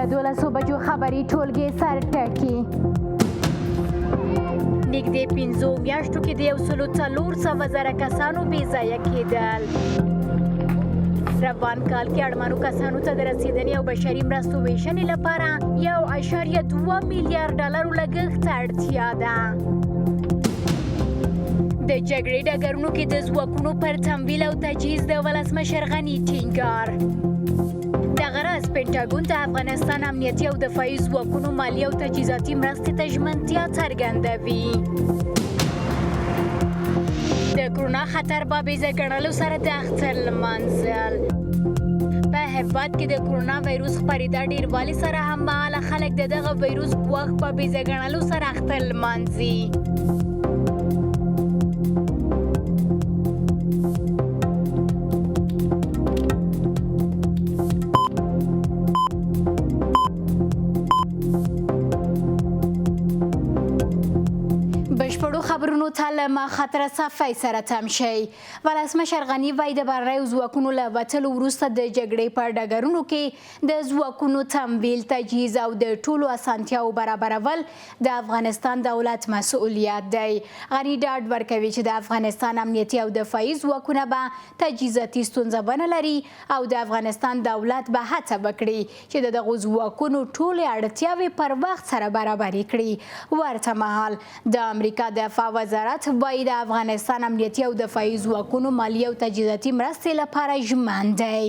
د 12 بجو خبري ټولګي سر ټکی نږدې 15 میاشتو کې د 1,400 کسانو بې ځایه کېدل. روان کال کې اړمنو کسانو ته د رسیدنې او بشري مرستو ویشنې لپاره 1.2 میلیارډ ډالرو لګښت ته اړتیا ده. د جګړې ډګرونو کې د ځواکونو پر تمویل او تجهیز د ولسمشر غني ټینګار. دغه راز پینټاګون د افغانستان امنیتي او دفاعي ځواکونو مالي او تجهیزاتي مرستې ته ژمنتیا څرګندوي. د کرونا خطر بابیزه ګڼلو سره د اختر لمانځل. په هیواد کې د کرونا وایروس خپرېدا ډېروالي سره هممهاله خلک د دغه وایروس ګواښ بابیزه ګڼلو سره اختر لمانځي. خبرونو ته له مخاطره صفحې سره تم شئ. ولسمشر غني وایي د بهرنیو ځواکونو له وتلو وروسته د جګړې په ډګرونو کې د ځواکونو تمویل، تجهیز او د ټولو اسانتیاو برابرول د افغانستان دولت مسؤلیت دی. غني ډاډ ورکوي چې د افغانستان امنیتي او دفاعي ځواکونه به تجهیزاتي ستونزه ونه لري او د افغانستان دولت به هڅه وکړي چې د دغو ځواکونو ټولې اړتیاوې پر وخت سره برابرې کړي. ورته مهال د امریکا دفاع وزارت وایي د افغانستان امنیتي او دفاعي ځواکونو مالي او تجهیزاتي مرستې لپاره ژمن دی.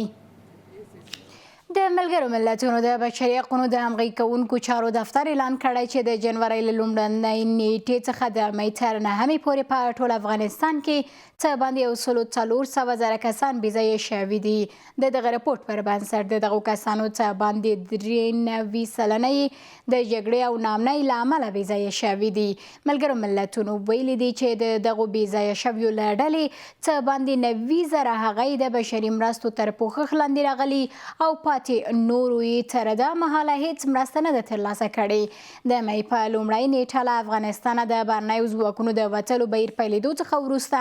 د ملګرو ملتونو د بشري حقونو د همغږي کوونکو چارو دفتر اعلان کړی چې د جنورۍ له لومړنۍ نیټې څخه د مۍ تر 9 پورې په ټول افغانستان کې څه باندې 1,400 کسان بې ځایه شوي دي. د دغه رپورټ پر بنسټ د دغو کسانو څه باندې 93 سلنه یې د جګړې او ناامنۍ له امله بې ځایه شوي دي. ملګرو ملتونو ویلي دي چې د دغو بې ځایه شویو له ډلې څه باندې 90,000 هغه یې د بشري مرستو تر پوښښ لاندې راغلي او نورو یې تر دا مهاله هیڅ مرسته نه ده ترلاسه کړې. د مۍ په لومړۍ نیټه له افغانستانه د بهرنیو ځواکونو د وتلو بهیر پیلېدو څخه وروسته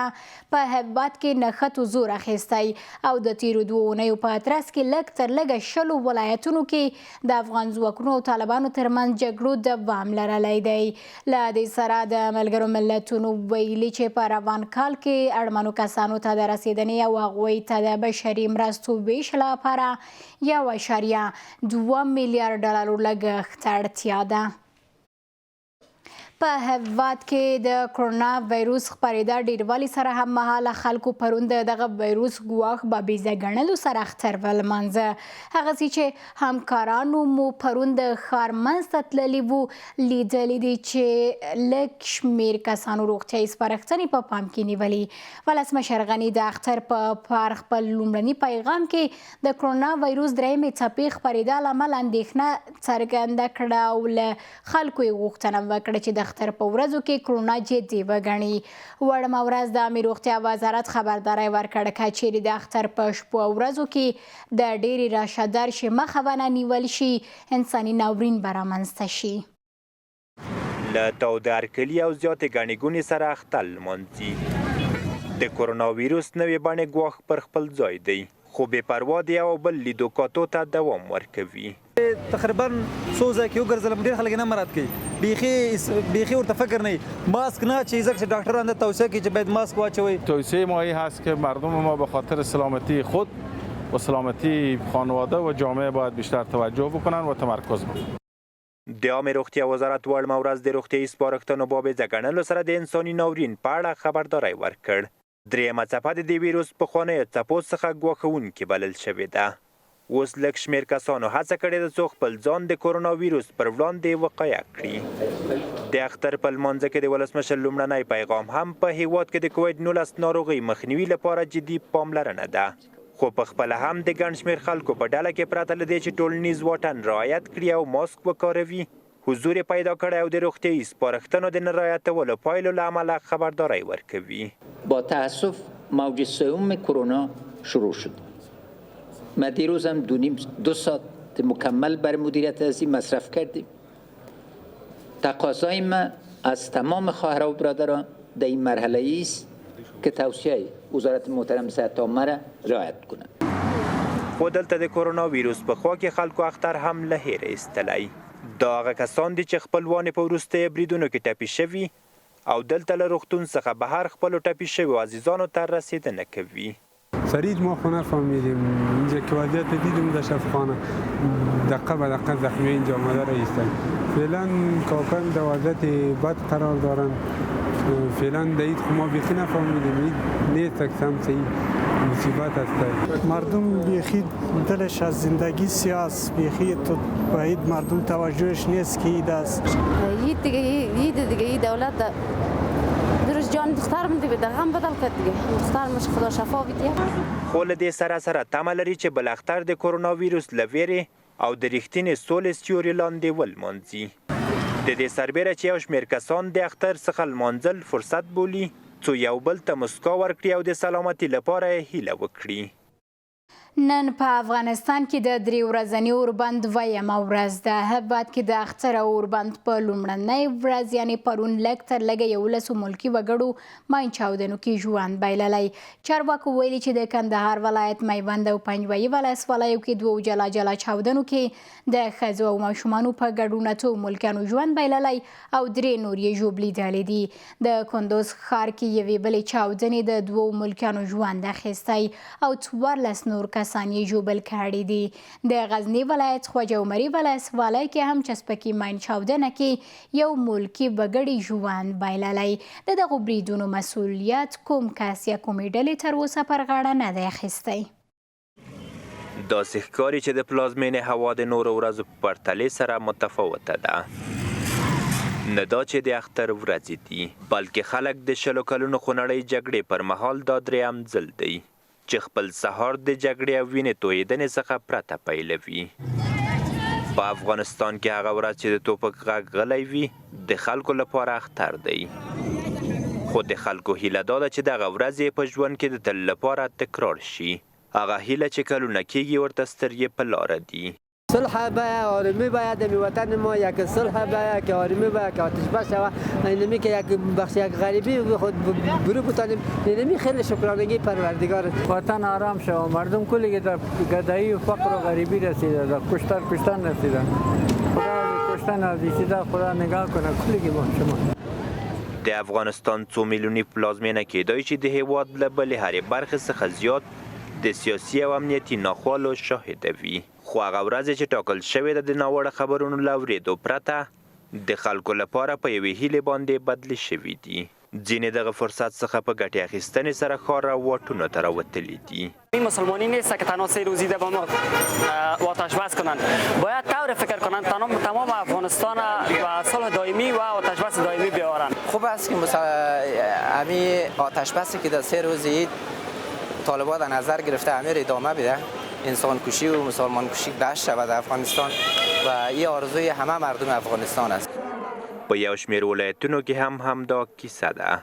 په هیواد کې نښتو زور اخیستی او د تیرو 2 اونیو په ترڅ کې لږ تر لږه 20 ولایتونو کې د افغان ځواکونو او طالبانو ترمنځ جګړو دوام لرلی دی. له دې سره د ملګرو ملتونو ویلي چې په روان کال کې اړمنو کسانو ته د رسیدنې او هغوی ته د بشري مرستو ویش لپاره 1.2 میلیارډ ډالرو لګښت اړتیا ده. په هیواد کې د کرونا وایروس خپرېدا ډېروالي سره هممهاله خلکو پرون د دغه وایروس ګواښ بابیزه ګڼلو سره اختر ولمانځه. هغسې چې همکارانو مو پرون د ښار منځ ته تللي وو لیدلي دي چې لږ شمېر کسانو روغتیایي سپارښتنې په پام کې نیولي. ولسمشر غني د اختر پر خپل لومړني پیغام کې د کرونا وایروس درېیمې څپې خپرېدا له امله اندېښنه څرګنده کړه او له خلکو یې غوښتنه وکړه چې د اختر په ورځو کې کرونا جدي وګڼي. وړمه ورځ د عامې روغتیا وزارت خبرداری ورکړه که چیرې د اختر په شپو او ورځو کې د ډېرې راشه درشې مخه ونه نیول شي، انساني ناورین به رامنځته شي. له تاوده هرکلي او زیاتې ګڼې ګوڼې سره اختر لمانځي. د کرونا ویروس نوې بڼې ګواښ پر خپل ځای دی، خو بې پروا د یو بل لیدو کاتو ته دوام ورکوي. تقریبا څو ځای کې وګرځېدم، ډېر خلک نه مراعت کوي، بیخي ورته فکر نه وي. ماسک نه چې ځکه چې ډاکټران توصیه کوي چې باید ماسک واچوئ. توصیه ما این هست که مردم ما به خاطر سلامتی خود و سلامتی خانواده و جامعه باید بیشتر توجه بکنن و تمرکز بکنن. د عامې روغتیا وزارت وړمه ورځ د روغتیایي سپارښتنو بابیزه ګڼلو سره د انساني ناورین په اړه خبرداری ورکړ. درېیمه څپه د دې ویروس پخوانیو څپو څخه ګواښونکې بلل شوې ده. اوس لږ شمېر کسانو هڅه کړې ده څو خپل ځان د کرونا ویروس پر وړاندې وقایه کړي. د اختر په لمانځه کې د ولسمشر لومړنی پیغام هم په هیواد کې د کووډ-19 ناروغۍ مخنیوي لپاره جدي پاملرنه ده، خو په خپله هم د ګڼ شمېر خلکو په ډله کې پرته له دې چې ټولنیز واټن رعایت کړي او ماسک وکاروي، حضور پیدا کړی او د روغتیایي سپارښتنو د نه رعایتولو پایلو له امله خبرداری ورکوي. با تأسف موج سوم کرونا شروع شد. ما دیروز هم 2 ساعت مکمل برای مدیریت از این مصرف کردیم. تقاضای ما از تمام خواهران و برادران در این مرحله است که توصیه وزارت محترم صحت عامه را رعایت کنند. خو دلته د کرونا ویروس په خوا کې خلکو اختر هم له هیره ایستلی. دا هغه کسان دي چې خپلوان په وروستیو بریدونو کې ټپي شوي او دلته له روغتون څخه بهر خپلو ټپي شویو عزیزانو ته رسیدنه کوي. فرید ما خونه فهمیدیم اینجا که وضعیت دیدیم در شفاخانه دقیقه به دقیقه زخمی اینجا آمده را ایستن. فعلا کاکان در وضعیت بد قرار دارن. فعلا دید خو ما بیخی نفهمیدیم نیست اکسم صحیح مصیبت است. مردم بیخی دلش از زندگی سیاست بیخی تو باید مردم توجهش نیست که اید است. دیگه دولت درست جان دختر مونده به غم بدل کرد دیگه دختر مش خدا شفا بدی. خو له دې سره تمه لري چې بالاخره د کرونا ویروس له ویرې او د رښتینې سولې سیوري لاندې ولمانځي. د دې سربیره چې یو شمېر کسان د اختر څخه لمانځل فرصت بولي څو یو بل ته مسکا ورکړي او د سلامتي لپاره یې هیله وکړي. نن په افغانستان کې د 3 ورځني اوربند ویمه ورځ ده. بعد کې د اختر اوربند په لومړنۍ ورځ یعنې پرون لږ تر لږه 11 ملکي وګړو ماین چاودنو کې ژوند بایللی. چارواکو ویلي چې د کندهار ولایت میوند او پنجوایي ولسوالیو کې 2 جلا جلا چاودنو کې د ښځو او ماشومانو په ګډون 2 ملکیانو ژوند بایللی او 3 نور یې ژوبلي لیدلی دي. د کندوز ښار کې یوې بلې چاودنې د 2 ملکیانو ژوند اخیستی او 14 نور کسان یې ژوبل کړي دي. د غزني ولایت خواجه عمري ولسوالۍ کې هم چسپکي ماین چاودنه کې یو ملکي وګړي ژوند بایللی. د دغو بریدونو مسؤلیت کوم کس یا کومې ډلې تر اوسه پر غاړه نه دی اخیستی. داسې ښکاري چې د پلازمینې هوا د نورو ورځو په پرتلې سره متفاوته ده. نه دا چې د اختر ورځې دي بلکې خلک د 20 کلونو خونړۍ جګړې پر مهال دا 3م ځل دی چې خپل سهار د جګړې او وینې تویېدنې څخه پرته پیلوي. په افغانستان کې هغه ورځ چې د توپک غږ غلی وي د خلکو لپاره اختر دی. خو د خلکو هیله دا ده چې دغه ورځې په ژوند کې د تل لپاره تکرار شي. هغه هیله چې کلونه کېږي ورته سترګې په لاره دي. صلح باید آرامی باید در وطن ما یک صلح باید که آرامی باید که آتش بس شود اینمی که یک بخش یک غریبی خود برو بتانیم اینمی خیلی شکرانگی پروردگار وطن آرام شود مردم کلی که در گدایی و فقر و غریبی رسیده در کشتن رسیده خدا کشتن از رسیده خدا نگاه کنه کلی که ما شما د افغانستان 2 میلیونی پلازمینه کېدای چې د هیواد له بلې هرې برخې څخه زیات د سیاسي او امنیتي ناخوالو شاهده وي. خو هغه ورځ چې ټاکل شوې ده د ناوړه خبرونو له اورېدو پرته د خلکو لپاره په یوې هیلې باندې بدلې شوي دي. ځینې دغه فرصت څخه په ګټې اخیستنې سره ښار او واټونو ته راوتلي دي. این مسلمانی نیست که تنها 3 روزیده با ما آتش بس کنند باید طور فکر کنند تمام افغانستان و صلح دائمی و آتش بس دائمی بیارند. خوب است که امی آتش بسی که در 3 روز طالبان در نظر گرفته امیر ادامه بده انسان کشی و مسلمان کشی بحث شود در افغانستان و این آرزوی همه مردم افغانستان است. په یو شمېر ولایتونو کې هم همدا کیسه ده.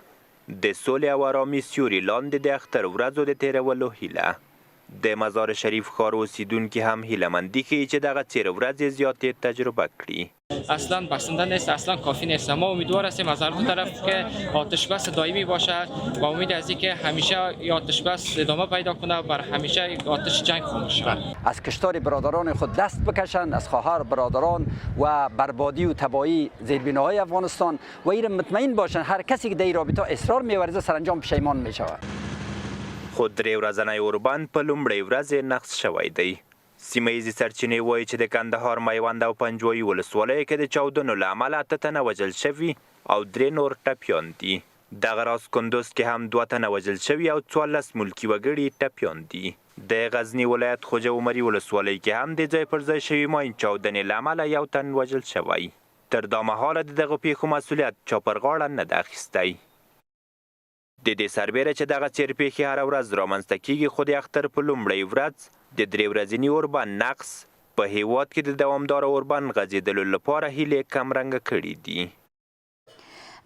د سولې او آرامي سیوري لاندې د اختر ورځو د تېرولو هیله. د مزار شریف ښار اوسیدونکي هم هیلهمندي ښیي چې دغه څېر ورځې زیاتې تجربه کړي. اصلا بسنده نیست اصلا کافی نیست. ما امیدوار هستیم از هر دو طرف که آتش بس دائمی باشه و امید از اینکه همیشه آتش بس ادامه پیدا کنه و بر همیشه آتش جنگ خاموش شود. از کشتار برادران خود دست بکشند از خواهر برادران و بربادی و تباهی زیربناهای افغانستان و این مطمئن باشند هر کسی که در این رابطه اصرار می‌ورزه سرانجام پشیمان می‌شود. خود 3 ورځنی اوربند په لومړۍ ورځ نقض شوی دی. سیمه ییزې سرچینې وایي چې د کندهار میوند او پنجوایي ولسوالیو کې د چاودنو له امله 8 تنه وژل شوي او 3 نور ټپیان دي. دغه راز کندوز کې هم 2 تنه وژل شوي او 14 ملکي وګړي ټپیان دي. د غزني ولایت خوجه عمري ولسوالۍ کې هم د ځای پر ځای شوي ماین چاودنې له امله 1 تن وژل شوی. تر دا مهاله د دغو پیښو مسؤلیت چا پر غاړه نه ده اخیستی. د دې سربیره چې دغه څېر پیښې هره ورځ رامنځته کېږي خو د اختر په لومړۍ ورځ د 3 ورځني اوربند نقص په هیواد کې د دوامداره اوربند غځېدلو لپاره هیلې کمرنګه کړي دي.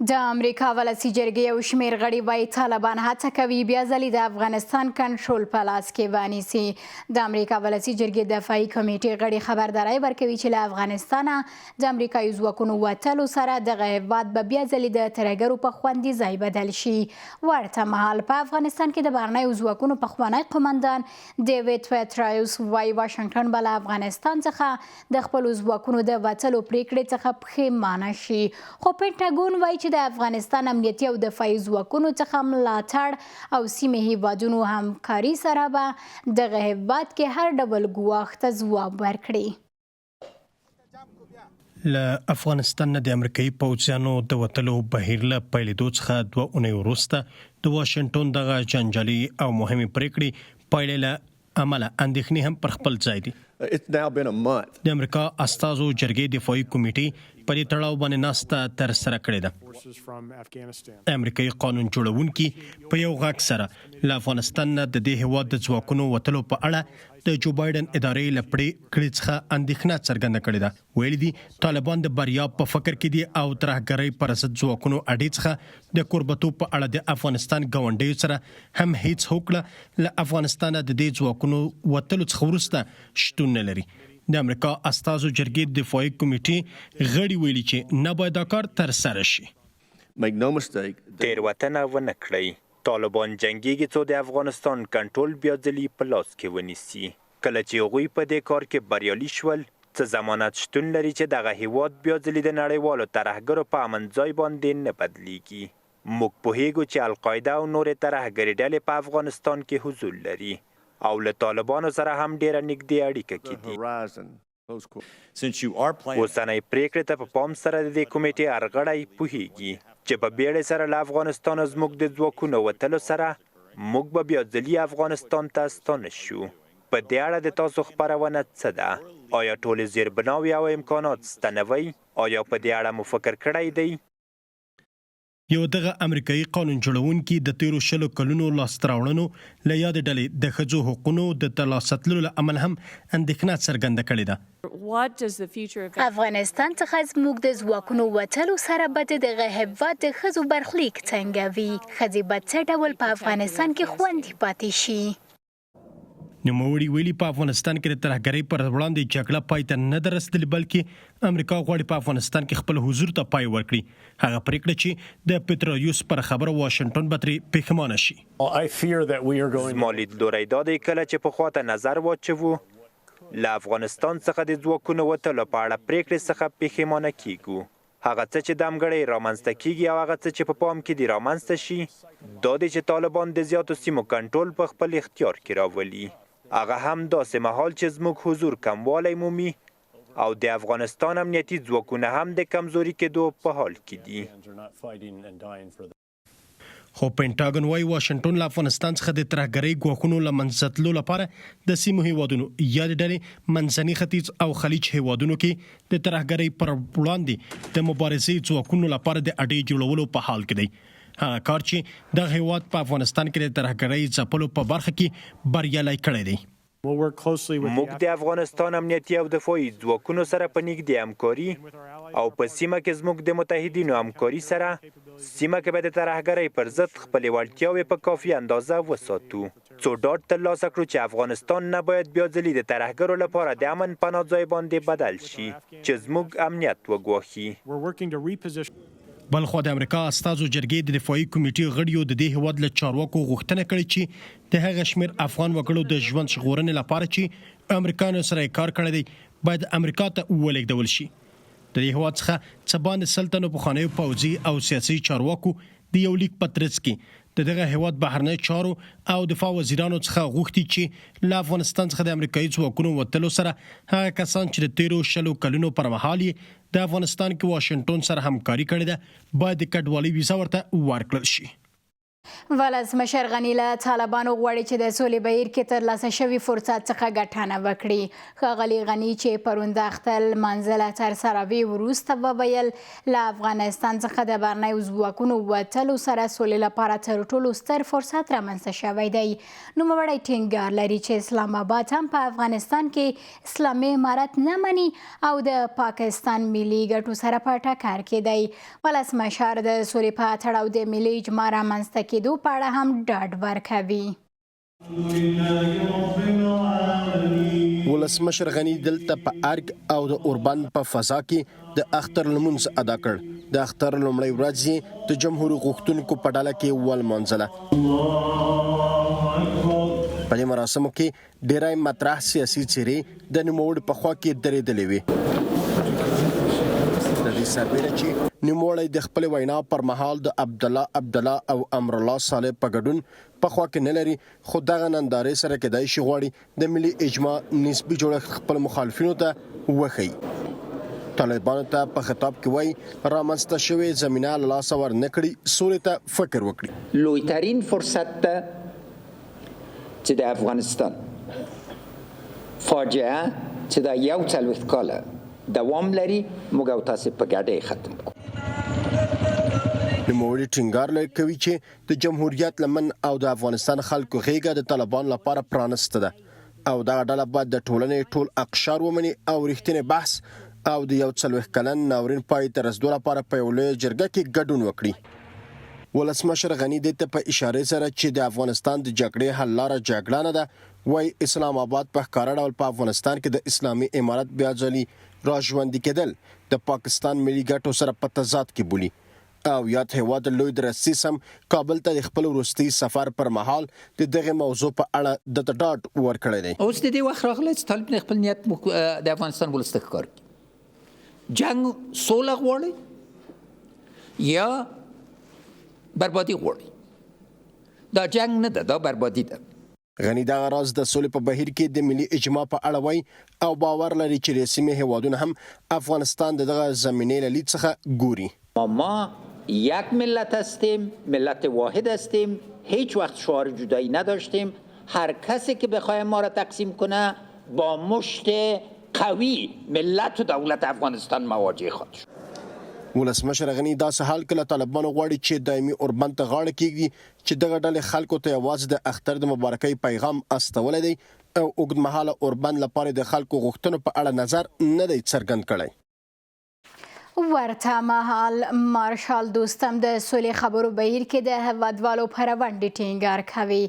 د امریکا ولسی جرګې یو شمېر غړي وایي طالبان هڅه کوي بیا ځلې د افغانستان کنټرول په لاس کې ونیسي. د امریکا ولسی جرګې دفاعي کمیټې غړي خبرداری ورکوي چې له افغانستانه د امریکایي ځواکونو وتلو سره دغه هېواد به بیا ځلې د ترهګرو په خوندي ځای بدل شي. ورته مهال په افغانستان کې د بهرنیو ځواکونو پخوانی قماندان ډیوډ پیټرایوس وایي واشنګټن به له افغانستان څخه د خپلو ځواکونو د وتلو پریکړې څخه پښیمانه شي. خو پینټاګون وایي د افغانستان امنیتي او دفاعي ځواکونو څخه ملاتړ او سیمې هیوادونو همکاري سره به دغه هیواد کې هر ډول ګواښ ته ځواب ورکړي. له افغانستان نه د امریکایي پوځیانو د وتلو بهیر له پیلېدو څخه 2 اونۍ وروسته د واشنګټن دغه جنجالي او مهمې پریکړې پایلې له امله اندېښنې هم پر خپل ځای دي. د امریکا استازو جرګې دفاعي کمیټې په دې تړاو باندې ناسته ترسره کړې ده. امریکایي قانون جوړونکي په یو غږ سره له افغانستان نه د دې هېواد د ځواکونو وتلو په اړه د جو بایدن ادارې له پریکړې څخه اندېښنه څرګنده کړې ده. ویلي دي طالبان د بریا په فکر کې دي او ترهګرۍ پر ضد ځواکونو اډې څخه د کوربتوب په اړه د افغانستان ګاونډیو سره هم هیڅ هوکړه له افغانستانه د دې ځواکونو وتلو څخه وروسته شتون نه لري. د امریکا استازو جرګې دفاعي کمیټې غړي ویلي چې نه باید دا کار ترسره شي. تېروتنه ونه کړئ. طالبان جنګیږي څو د افغانستان کنټرول بیا ځلې په لاس کې ونیسي. کله چې هغوی په دې کار کې بریالي شول څه ضمانت شتون لري چې دغه هیواد بیا ځلې د نړیوالو ترهګرو په امن ځای باندې نه بدلیږي. موږ پوهیږو چې القاعده او نورې ترهګرې ډلې په افغانستان کې حضور لري او له طالبانو سره هم ډیره نږدې اړیکه کې دي. اوسنۍ پریکړې ته په پام سره د دې کمیټې هرغړی پوهیږي چې په بیړې سره له افغانستانه زموږ د ځواکونو وتلو سره موږ به بیا ځلي افغانستان ته ستانه شو. په دې اړه د تاسو خپرونه څه ده؟ آیا ټولې زیربناوې او امکانات ستنوي؟ آیا په دې اړه مو فکر کړی دی؟ یو دغه امریکایي قانون جوړونکي د تیرو 20 کلونو لاسته راوړنو له یاد ډلې د ښځو حقوقو د ترلاسه تللو له امله هم اندېښنه څرګنده کړې ده. افغانستان څخه زموږ د ځواکونو وتلو سره به د دغه هېواد د ښځو برخلیک څنګه وي؟ ښځې به څه ډول په افغانستان کې خوندي پاتې شي؟ نوموړي ویلي په افغانستان کې د ترهګرۍ پر وړاندې جګړه پای ته نه ده رسېدلې بلکې امریکا غواړي په افغانستان کې خپل حضور ته پای ورکړي. هغه پریکړه چې د پیټرایوس پر خبره واشنګټن به ترې پښیمانه شي. زما لیدلوری دا دی کله چې پخوا ته نظر واچوو له افغانستان څخه د ځواکونو وتلو په اړه پریکړې څخه پښیمانه کیږو. هغه څه چې د همګړۍ رامنځته کیږي او هغه څه چې په پام کې دي رامنځته شي دا دی چې طالبان د زیاتو سیمو کنټرول په خپل اختیار کې راولي. هغه هم داسې مهال چې زموږ حضور کموالی مومي او د افغانستان امنیتي ځواکونه هم د کمزوري کېدو په حال کې دي. خو پینټاګن وايي واشنګټن له افغانستان څخه د ترهګرۍ ګواښونو له منځه تللو لپاره د سیمو هیوادونو یا د ډلې منځني ختیځ او خلیج هیوادونو کې د ترهګرۍ پر وړاندې د مبارزې ځواکونو لپاره د اډې جوړولو په حال کې دی. هغه کار چې د هیواد په افغانستان کې د ترهګرۍ ځپلو په برخه کې بریالی کړی دی. موږ د افغانستان امنیتي او دفاعي ځواکونو سره په نږدې همکاري او په سیمه کې زموږ د متحدینو همکاري سره سیمه کې به د ترهګرۍ پر ضد خپلې وړتیاوې په کافي اندازه وساتو څو ډاډ ترلاسه کړو چې افغانستان نه باید بیا ځلې د ترهګرو لپاره د امن پناه ځای باندې بدل شي چې زموږ امنیت وګواښي. بلخوا د امریکا استازو جرګې د دفاعي کمیټې غړیو د دې هیواد له چارواکو غوښتنه کړې چې د هغه شمېر افغان وګړو د ژوند ژغورنې لپاره چې امریکایانو سره کار کړی دی باید امریکا ته ولېږدول شي. د دې هیواد څخه څه باندې سلطنو پخوانیو پوځي او سیاسي چارواکو د یو لیک په ترڅ کې د دغه هیواد بهرنی چارو او دفاع وزیرانو څخه غوښتي چې له افغانستان څخه د امریکایي ځواکونو وتلو سره هغه کسان چې د تیرو 20 کلونو پر مهال د افغانستان کې واشنګټن سره همکاري کړې ده باید د کډوالۍ ویزا ورته ورکړل شي. ولسمشر غني له طالبانو غواړي چې د سولې بهیر کې ترلاسه شوي فرصت څخه ګټنه وکړي. ښاغلي غني چې پرون د اختر لمانځله ترسره وي وروسته وویل له افغانستان څخه د بهرنیو ځواکونو وتلو سره سولې لپاره تر ټولو ستر فرصت رامنځته شوی دی. نوموړی ټینګار لري چې اسلام آباد هم په افغانستان کې اسلامي امارت نه مني او د پاکستان ملي ګټو سره په ټکر کې دی. ولسمشر د سولې په تړاو د ملي اجماع رامنځته کېدو په اړه هم ډاډ ورکوي. ولسمشر غني دلته په ارګ او د اوربند په فضا کې د اختر لمونځ ادا کړ. د اختر لومړۍ ورځ د جمهور غوښتونکو په ډله کې ولمانځله. په دې مراسمو کې ډېری مطرح سیاسي څېرې د نوموړي په خوا کې درېدلې وې. د دې سربېره چې نوموړی د خپل وینا پر مهال د عبدالله او امرالله صالح په ګډون په خوا کې نه لري، خو دغه نندارې سره کېدای شي غواړي د ملي اجماع نسبي جوړښت خپل مخالفینو ته وښيي. طالبانو ته په خطاب کې وایي رامنځته شوې زمینه له لاسه ورنه کړي، سولې ته فکر وکړي. لویترین فرصت ده چې د افغانستان فاجعه چې دا 40 کاله دوام لري موږ او تاسو په ګډه ختم کړو. نوموړي ټینګار کوي چې د جمهوریت لمن او د افغانستان خلکو غېږه د طالبانو لپاره پرانسته ده او دا ډله باید د ټولنې ټول اقشار ومني او رښتینی بحث او د 40 کلن ناورین پای ته رسېدو لپاره په یو لویه جرګه کې ګډون وکړي. ولسمشر غني دې ته په اشاره سره چې د افغانستان د جګړې حل لاره جګړه نه ده، وایي اسلام آباد په ښکاره ډول په افغانستان کې د اسلامي امارت بیا ځلې راژوندي کېدل د پاکستان ملي ګټو سره په تضاد کې بولي او یاد هیواد لوی درسیس هم کابل ته د خپل وروستي سفر پر مهال د دغه موضوع په اړه د ډاډ ورکړی دی. اوس د دې وخت راغلی چې طالب خپل نیت د افغانستان ولس ته ښکار کړي. جنګ سوله غواړي یا بربادي غواړي؟ دا جنګ نه ده، دا بربادي ده. غني دغه راز د سولې په بهیر کې د ملي اجماع په اړه وایي او باور لري چې رسمي هیوادونه هم افغانستان دغه زمینې له لید څخه ګوري. ما یک ملت هستیم، ملت واحد هستیم، هیچ وقت شعار جدایی نداشتیم. هر کسی که بخواه ما را تقسیم کنه با مشت قوی ملت و دولت افغانستان مواجه خواهد شد. ولسمشر غني داسې حال کې له طالبانو غواړي چې دایمي اوربند ته غاړه کېږدي چې دغه ډلې خلکو ته یوازې د اختر د مبارکۍ پیغام استولی دی او اوږدمهاله اوربند لپاره د خلکو غوښتنو په اړه نظر نه دی څرګند کړی. ورته مهال مارشال دوستم د سولې خبرو بهیر کې د هیوادوالو پر ونډې ټینګار کوي.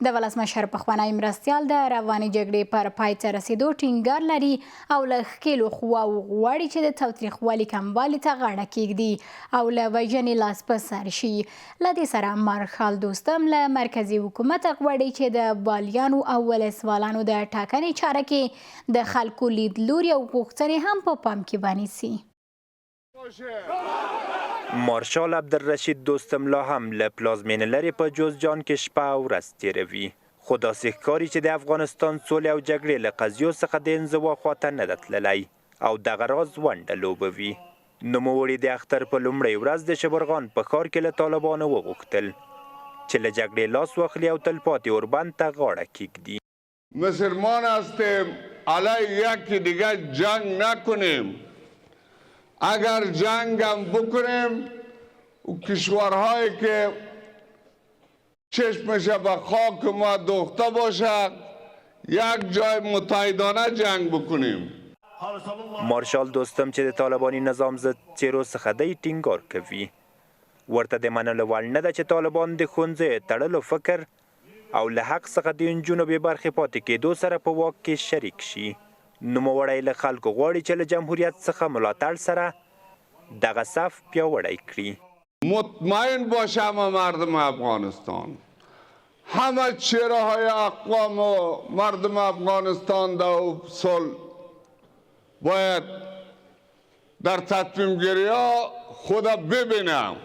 د ولسمشر پخوانی مرستیال د رواني جګړې پر پای ته رسیدو ټینګار لري او له ښکېلو قواوو غواړي چې د تاوتریخوالي کموالي ته غاړه کېږدي او له وژنې لاس په سر شي. له دې سره مارشال دوستم له مرکزي حکومت غواړي چې د بالیانو او ولسوالانو د ټاکنې چاره کې د خلکو لیدلوري او غوښتنې هم په پام کې ونیسي. مارشال عبدالرشید دوستم لا هم له پلازمینې لرې په جوزجان کې شپه او ورځ تېروي، خو داسې ښکاري چې د افغانستان سولې او جګړې له قضیو څخه د انزوا خواته نه ده تللی او دغه راز ونډه لوبوي. نوموړي د اختر په لومړۍ ورځ د شبرغان په ښار کې له طالبانو وغوښتل چې له جګړې لاس واخلي او تلپاتې اوربند ته غاړه کېږدي. مسلمان هستیم، علیه یکی دیگر جنگ نکنیم. اگر جنگ هم بکنیم و کشورهایی که چشمش به خاک ما دوخته باشد یک جای متحدانه جنگ بکنیم. مارشال دوستم چې د طالباني نظام ضد څیرو څخه دی ټینګار کوي. ورته د منلو وړ نه ده چې طالبان د ښوونځیو تړلو فکر او له حق څخه د نجونو بې برخې پاتې کېدو سره په واک کې شریک شي. نوموړی له خلکو غواړي چې له جمهوریت څخه ملاتړ سره دغه صف پیاوړی کړي. مطمئن باشم مردم افغانستان، همه چهره های اقوام و مردم افغانستان در صلح باید در تصمیم گیری ها خود ببینم.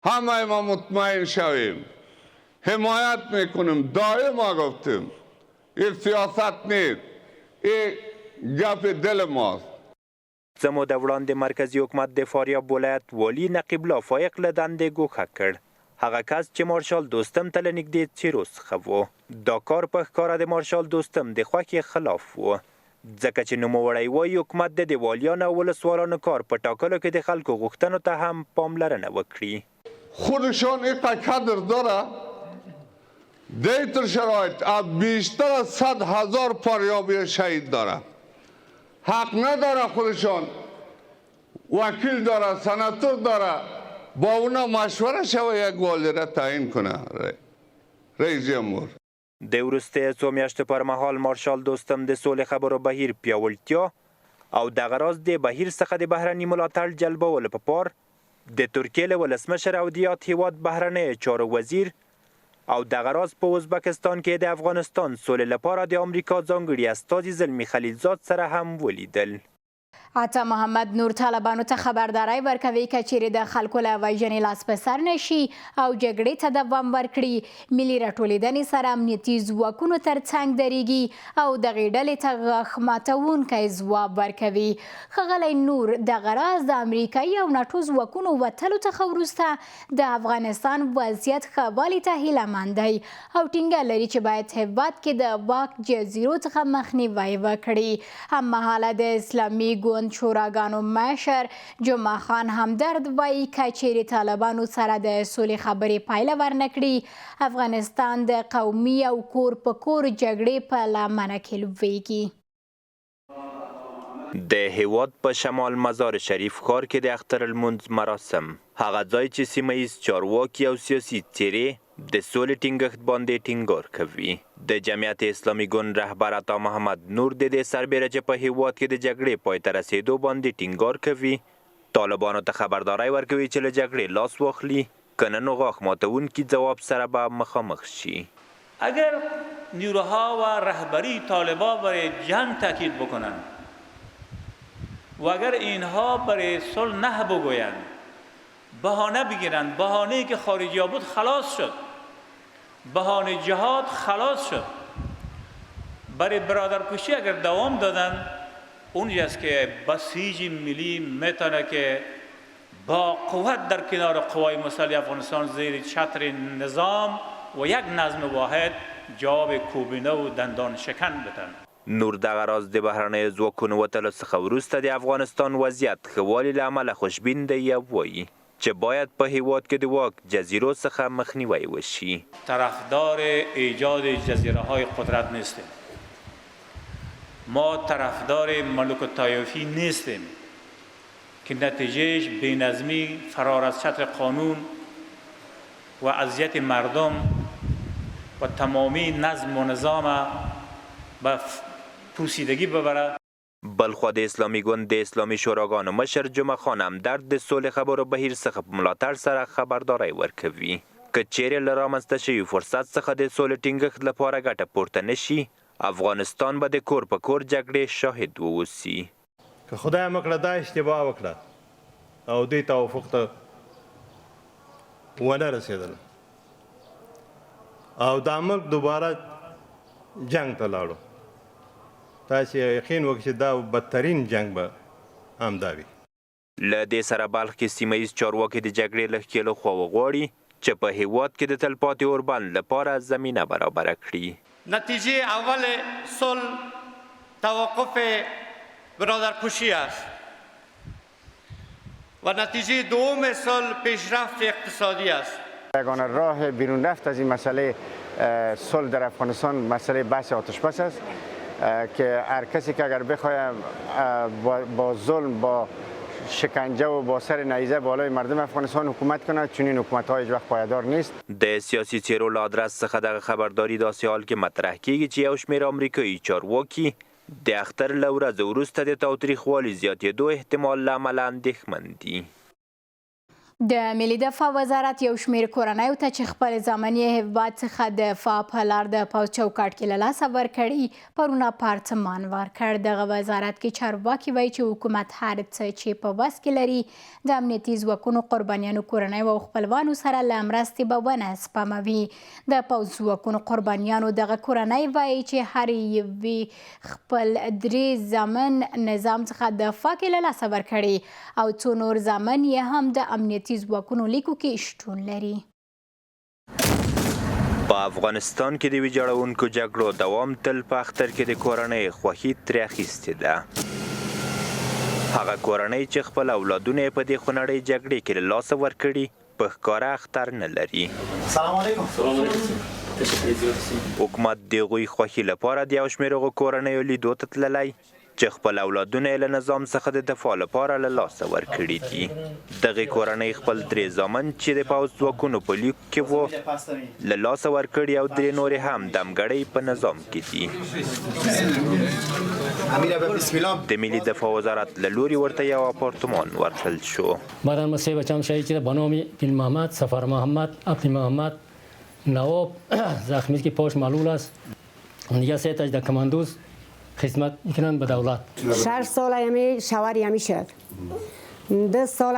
همه ما مطمئن شویم، حمایت میکنیم. دائما گفتیم این سیاست نیست، این گپ دل ماست. څه موده وړاندې مرکزي حکومت د فاریاب ولایت والي نقیب الله فایق له دندې ګوښه کړ هغه کس چې مارشال دوستم ته له نږدې څیرو څخه و. دا کار په ښکاره د مارشال دوستم د خوښې خلاف و، ځکه چې نوموړی وایي حکومت د والیانو او ولسوالانو کار په ټاکلو کې د خلکو غوښتنو ته هم پاملرنه وکړي. خودشان اینقدر قدر داره دیتر شرایط از بیشتر از 100,000 پریابی شهید داره. حق نداره خودشان وکیل داره، سناتور داره، با اونا مشوره شوه یک والی را تعیین کنه رئیس جمهور. د وروستیو څو میاشتو پر مهال مارشال دوستم د سولې خبرو بهیر پیاوړتیا او دغه راز د بهیر څخه د بهرني ملاتړ جلبولو په پار د ترکیې له ولسمشر او د یاد هیواد بهرنیو چارو وزیر او دغه راز په ازبکستان کې د افغانستان سولې لپاره د امریکا ځانګړي استازي زلمی خلیلزاد سره هم ولیدل. عطا محمد نور طالبانو ته خبرداری ورکوي که چیرې د خلکو له وژنې لاس په سر نشي او جګړې ته دوام ورکړي، ملي راټولېدنې سره امنیتي ځواکونو ترڅنګ درېږي او دغې ډلې ته غاښ ماتوونکی ځواب ورکوي. ښاغلی نور دغه راز د امریکایي او ناټو ځواکونو وتلو څخه وروسته د افغانستان وضعیت ښه والي ته هیله مند دی او ټینګه لري چې باید هېواد کې د واک جزیرو څخه مخنیوی وکړي. هممهاله د اسلامي ګوند شوراګانو مشر جمعه خان همدرد وایي که چیرې طالبانو سره د سولې خبرې پایله ورنکړي، افغانستان د قومي او کور په کور جګړې په لمنه کې لویږي. د هیواد په شمال مزار شریف ښار کې د اختر المنځ مراسم، هغه ځای چې سیمه ییز چارواکي او سیاسي څیرې د سولې ټینګښت باندې ټینګار کوي. د جمعیت اسلامي ګوند رهبر عطا محمد نور د دې سربیره چې په هیواد کې د جګړې پای ته رسېدو باندې ټینګار کوي، طالبانو ته خبرداری ورکوي چې له جګړې لاس واخلي، که نه نو غاښ ماتوونکي ځواب سره به مخامخ شي. اگر نیروها و رهبری طالبان برای جنگ تاکید بکنند و اگر اینها برای صلح نه بگویند، بهانه بگیرند، بهانه‌ای که خارجی ها بود خلاص شد، بهانه جهاد خلاص شد، برای برادرکشی اگر دوام دادن، اونجاست که بسیج ملی میتونه که با قوت در کنار قوای مسلح افغانستان زیر چتر نظام و یک نظم واحد جواب کوبینه و دندان شکن بدن. نور دغه راز د بهرنیو ځواکونو وتلو څخه وروسته د افغانستان وضعیت ښه والي له امله خوشبین دی او وایي چې باید په هیواد کې د واک جزیرو څخه مخنیوی وشي. طرفدار ایجاد جزیره های قدرت نیستیم، ما طرفدار ملوک طایفی نیستیم که نتیجهش بی‌نظمی، فرار از چتر قانون و اذیت مردم و تمامی نظم و نظام به پوسیدگی ببره. بلخوا د اسلامي ګوند د اسلامي شوراګانو مشر جمعه خان همدرد د سولې خبرو بهیر څخه په ملاتړ سره خبرداری ورکوي که چیرې له رامنځته شوي فرصت څخه د سولې ټینګښت لپاره ګټه پورته نشي، افغانستان به د کور په کور جګړې شاهد واوسي. که خدای مکړه دا اشتباه وکړه او دې توافق ته ونه رسېدل او دا ملک دوباره جنگ ته لاړو، تاسې یقین وکړئ چې دا بدترین جنگ به همدا وي. له دې سره بلخ کې سیمه ییز چارواکي د جګړې له ښکېلو خوا وغواړي چې په هیواد کې د تلپاتې اوربند لپاره زمینه برابره کړي. نتیجه اول صلح توقف برادرکشی است و نتیجه دوم صلح پیشرفت اقتصادی است. یگانه راه بیرون رفت از این مسئله صلح در افغانستان مسئله بحث آتش بس است که هر کسی که اگر بخواد با ظلم، با شکنجه و با سر نیزه بالای مردم افغانستان حکومت کنه، چون این حکومت ها هیچ وقت پایدار نیست. د سیاسي څیرو له ادرس څخه دغه خبرداری داسې حال کې مطرح کیږي چې یو شمېر امریکایي چارواکي د اختر له ورځې وروسته د تاوتریخوالي زیاتېدو احتمال له امله اندېښمن دي. د ملي دفاع وزارت یو شمېر کورنیو ته چې خپل زامن یې هیواد څخه دفاع په لار د پوځ چوکاټ کې له لاسه ورکړي پرونه پارتمان ورکړ. دغه وزارت کې چارواکي وایي چې حکومت هر څه چې په وس کې لري د امنیتي ځواکونو قربانیانو کورنیو او خپلوانو سره له مرستې به ونه سپموي. د پوځ ځواکونو قربانیانو دغه کورنۍ وایي چې هر یوې خپل درې زامن نظام څخه دفاع کې له لاسه ورکړي او څو نور زامن یې هم د امنیتي ځواکونو لیکو کې شتون لري. په افغانستان کې د ویجاړونکو جګړو دوام تل په اختر کې د کورنۍ خوښي ترې اخیستې ده. هغه کورنۍ چې خپل اولادونه یې په دې خونړۍ جګړې کې له لاسه ورکړي په ښکاره اختر نه لري. سلام علیکم. حکومت د هغوی خوښي لپاره د یو شمېر هغو کورنیو لیدو ته تللی چې خپل اولادونه یې له نظام څخه د دفاع لپاره له لاسه ورکړي دي. دغې کورنۍ خپل 3 زامن چې د پوځ ځواکونو په لیک کې وو له لاسه ورکړي او 3 نورې هم دمګړۍ په نظام کې دي. د ملي دفاع وزارت له لوري ورته یو اپارتمان ورکړل شو. بعد من 3 بچه‌ام شهید شده به نام بن محمد، سفر محمد، عبد محمد، نواب زخمی که پاش معلول است. اون دیگه 3 تاش در کماندوز خدمت میکنن به دولت. 6 سال همی شوهر همی شد. 10 سال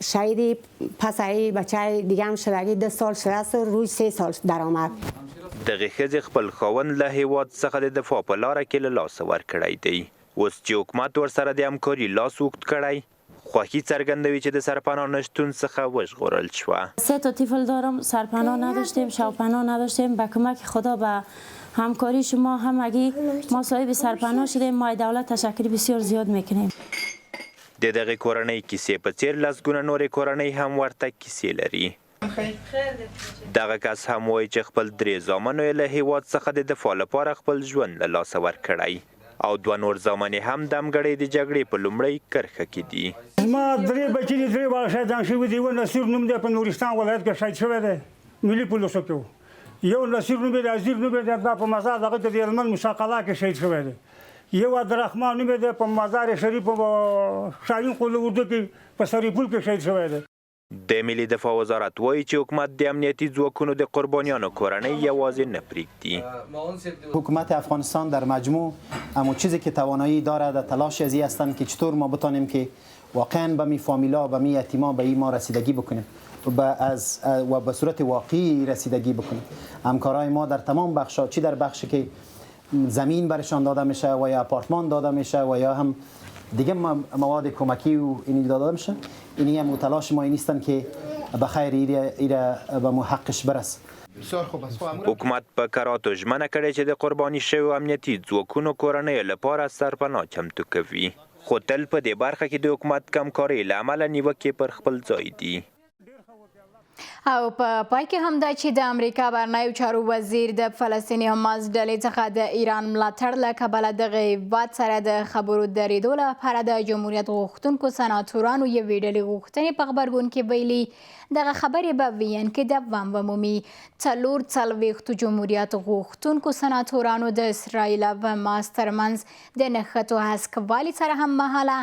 شهید پس بچه دیگه هم شدگی 10 سال شده روی 3 سال درآمد. دغه ښځې خپل خاوند له هیواد څخه د دفاع په لاره کې له لاسه ورکړی دی. اوس چې حکومت ورسره د همکاري لاس اوږد کړی خوښي څرګندوي چې د سرپناه نشتون څخه وژغورل شوه. 3 تا طفل دارم، سرپناه نداشتیم، شوپناه نداشتیم. به کمک خدا به همکاری شما هم اگه ما صاحب سرپناه شدیم ما دولت تشکر بسیار زیاد میکنیم. د دغه کورنۍ کیسې په څیر لسګونه نورې کورنۍ هم ورته کیسې لري. دغه کس هم وایي چې خپل 3 زامنو یې له هیواد څخه د دفاع لپاره خپل ژوند له لاسه ورکړی او 2 نور زامن یې هم دمګړۍ د جګړې په لومړۍ کرښه کې دي. زما 3 بچي دي، 3 واړه شهیدان شوي دي. یو نصیر نوم دی په نورستان ولایت کې شهید شوی دی، ملي پولیسو کې و. یو نصیر نوم دی، عزیر نوم دی، دا په مزار دغه د هلمند مشاقله کې شهید شوی دی. یو عبدالرحمن نوم دی په مزار شریف په شاهین قلعه اردو کې په سریپول کې شهید شوی دی. د ملي دفاع وزارت وایي چې حکومت د امنیتي ځواکونو د قربانیانو کورنۍ یوازې نه پرېږدي. حکومت افغانستان در مجموع اما چیزی که توانایی داره در تلاش ازی هستند که چطور ما بتانیم که واقعا به می فامیلا و می یتیما به این ما رسیدگی بکنیم و به صورت واقعی رسیدگی بکنیم. همکارای ما در تمام بخش‌ها، چی در بخشی که زمین برشان داده میشه و یا آپارتمان داده میشه و یا هم دیگه مواد کمکی و اینی داده میشه، اینی هم تلاش ما نیستن که بخیر ایره به محققش برسه. حکومت په کراتو ژمنه کړې چې د قرباني شویو امنیتي ځواکونو کورنیو لپاره سرپناه چمتو کوي، خو تل په دې برخه کې د حکومت کمکارۍ له امله نیوکې پر خپل ځای دي. او په پای کې هم دا چې د امریکا بهرنیو چارو وزیر د فلسطیني حماس ډلې څخه د ایران ملاتړ له کبله دغه هیواد سره د خبرو درېدو لپاره د جمهوریت غوښتونکو سناتورانو یوې ډلې غوښتنې په غبرګون کې ویلي. دغه خبرې به وین کې دوام ومومي. 44 جمهوریت غوښتونکو سناتورانو د اسرائیل او حماس ترمنځ د نښتو هسکوالي سره هم مهاله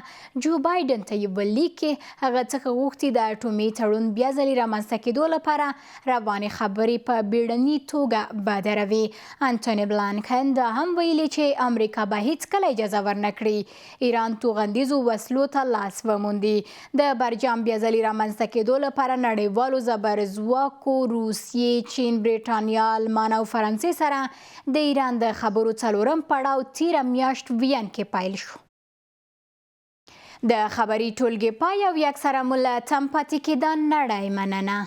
جو بایډن ته یوه لیک کې هغه څخه غوښتي د اټومي تړون بیا ځلې رامنځته کېدو لپاره روانې خبرې په بیړني توګه بدروي. انټوني بلانکن دا هم ویلي چې امریکا به هیڅکله اجازه ورنکړي ایران توغندیزو وسلو ته لاس وموندي. د برجام بیا ځلې رامنځته کېدو لپاره نړیوالو زبرځواکو روسیې، چین، برېټانیا، آلمان او فرانسې سره د ایران د خبرو 4م پړاو تیره میاشت وین کې پیل شو. د خبري ټولګې پای او یکسره مو له تم پاتې کېدن نړۍ مننه.